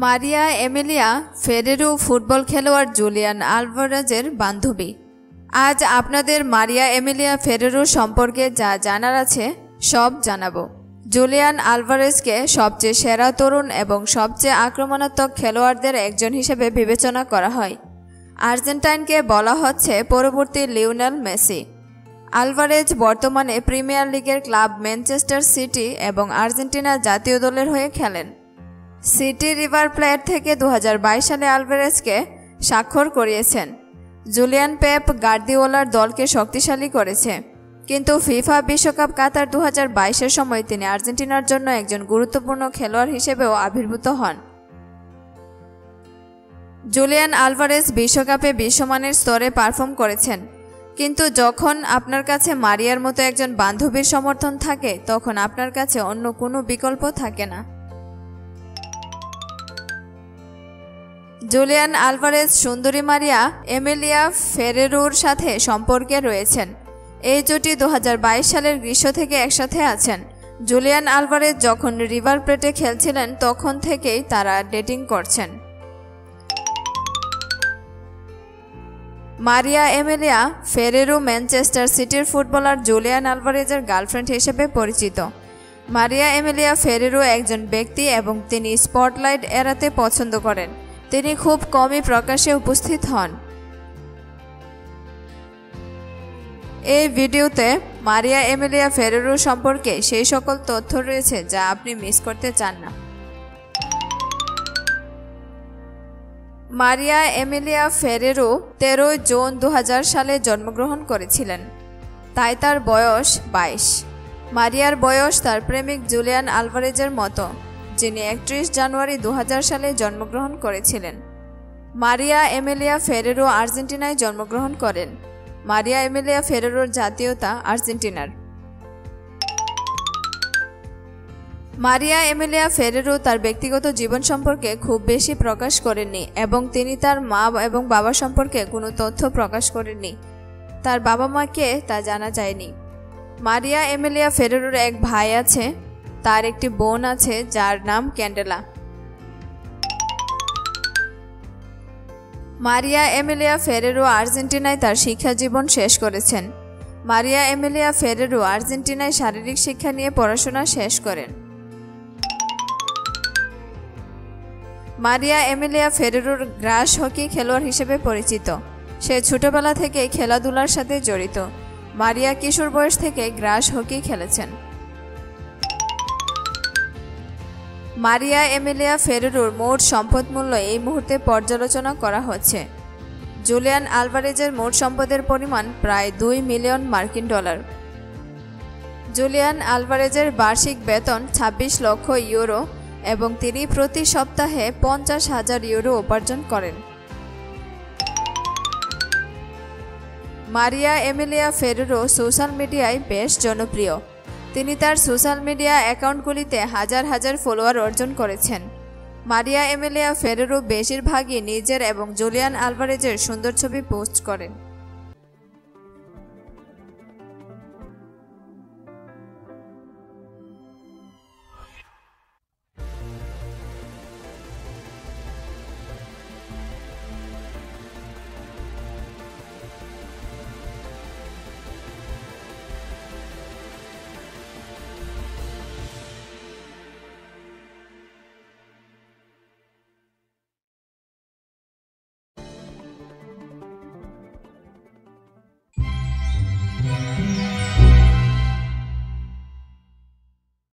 মারিয়া Emilia Ferrero football খেলোয়াড় Julian আলভারেজের বান্ধবী। আজ আপনাদের মারিয়া এমিলিয়া ফেরেরো সম্পর্কে যা জানার আছে সব জানাবো। জুলিয়ান আলভারেজকে সবচেয়ে সেরা তরুণ এবং সবচেয়ে আক্রমণাত্মক খেলোয়াড়দের একজন হিসেবে বিবেচনা করা হয়। আর্জেন্টাইনকে বলা হচ্ছে পরবর্তী লিওনেল মেসি। আলভারেজ বর্তমানে প্রিমিয়ার লিগের ক্লাব ম্যানচেস্টার সিটি এবং আর্জেন্টিনা জাতীয় দলের হয়ে খেলেন। সিটি রিভার প্লেট থেকে 2022 সালে আলভারেজকে স্বাক্ষর করিয়েছেন। জুলিয়ান পেপ গার্দিওলার দলকে শক্তিশালী করেছে, কিন্তু ফিফা বিশ্বকাপ কাতার 2022-এর সময় তিনি আর্জেন্টিনার জন্য একজন গুরুত্বপূর্ণ খেলোয়াড় হিসেবেও আবির্ভূত হন। জুলিয়ান আলভারেজ বিশ্বকাপে বিশ্বমানের স্তরে পারফর্ম করেছেন, কিন্তু যখন আপনার কাছে মারিয়ার মতো একজন বান্ধবীর সমর্থন থাকে তখন আপনার কাছে অন্য কোনো বিকল্প থাকে না। জুলিয়ান আলভারেজ সুন্দরী মারিয়া এমিলিয়া ফেরেরোর সাথে সম্পর্কে রয়েছেন। এই জুটি 2022 সালের গ্রীষ্ম থেকে একসাথে আছেন। জুলিয়ান আলভারেজ যখন রিভার প্লেটে খেলছিলেন তখন থেকেই তারা ডেটিং করছেন। মারিয়া এমিলিয়া ফেরেরো ম্যানচেস্টার সিটির ফুটবলার জুলিয়ান আলভারেজের গার্লফ্রেন্ড হিসেবে পরিচিত। মারিয়া এমিলিয়া ফেরেরো একজন ব্যক্তি এবং তিনি স্পটলাইট এড়াতে পছন্দ করেন। তিনি খুব কমই প্রকাশ্যে উপস্থিত হন। এই ভিডিওতে মারিয়া এমিলিয়া ফেরেরো সম্পর্কে সেই সকল তথ্য রয়েছে যা আপনি মিস করতে চান না। মারিয়া এমিলিয়া ফেরেরো 13 জুন 2000 সালে জন্মগ্রহণ করেছিলেন, তাই তার বয়স 22। মারিয়ার বয়স তার প্রেমিক জুলিয়ান আলভারেজের মতো, যিনি 31 জানুয়ারি 2000 সালে জন্মগ্রহণ করেছিলেন। মারিয়া এমিলিয়া ফেরেরো আর্জেন্টিনায় জন্মগ্রহণ করেন। মারিয়া এমিলিয়া ফেরেরোর জাতীয়তা আর্জেন্টিনার। মারিয়া এমিলিয়া ফেরেরো তার ব্যক্তিগত জীবন সম্পর্কে খুব বেশি প্রকাশ করেননি এবং তিনি তার মা এবং বাবা সম্পর্কে কোনো তথ্য প্রকাশ করেননি। তার বাবা মাকে তা জানা যায়নি। মারিয়া এমিলিয়া ফেরেরোর এক ভাই আছে, তার একটি বোন আছে যার নাম ক্যান্ডেলা। মারিয়া এমিলিয়া ফেরেরো আর্জেন্টিনায় তার শিক্ষা জীবন শেষ করেছেন। মারিয়া এমিলিয়া ফেরেরো আর্জেন্টিনায় শারীরিক শিক্ষা নিয়ে পড়াশোনা শেষ করেন। মারিয়া এমিলিয়া ফেরেরোর গ্রাস হকি খেলোয়াড় হিসেবে পরিচিত। সে ছোটবেলা থেকে খেলাধুলার সাথে জড়িত। মারিয়া কিশোর বয়স থেকে গ্রাস হকি খেলেছেন। মারিয়া এমিলিয়া ফেরেরোর মোট সম্পদ মূল্য এই মুহূর্তে পর্যালোচনা করা হচ্ছে। জুলিয়ান আলভারেজের মোট সম্পদের পরিমাণ প্রায় 2 মিলিয়ন মার্কিন ডলার। জুলিয়ান আলভারেজের বার্ষিক বেতন 26 লক্ষ ইউরো এবং তিনি প্রতি সপ্তাহে 50,000 ইউরো উপার্জন করেন। মারিয়া এমিলিয়া ফেরেরো সোশ্যাল মিডিয়ায় বেশ জনপ্রিয়। তিনি তার সোশ্যাল মিডিয়া অ্যাকাউন্টগুলিতে হাজার হাজার ফলোয়ার অর্জন করেছেন। মারিয়া এমিলিয়া ফেরেরো বেশিরভাগই নিজের এবং জুলিয়ান আলভারেজের সুন্দর ছবি পোস্ট করেন।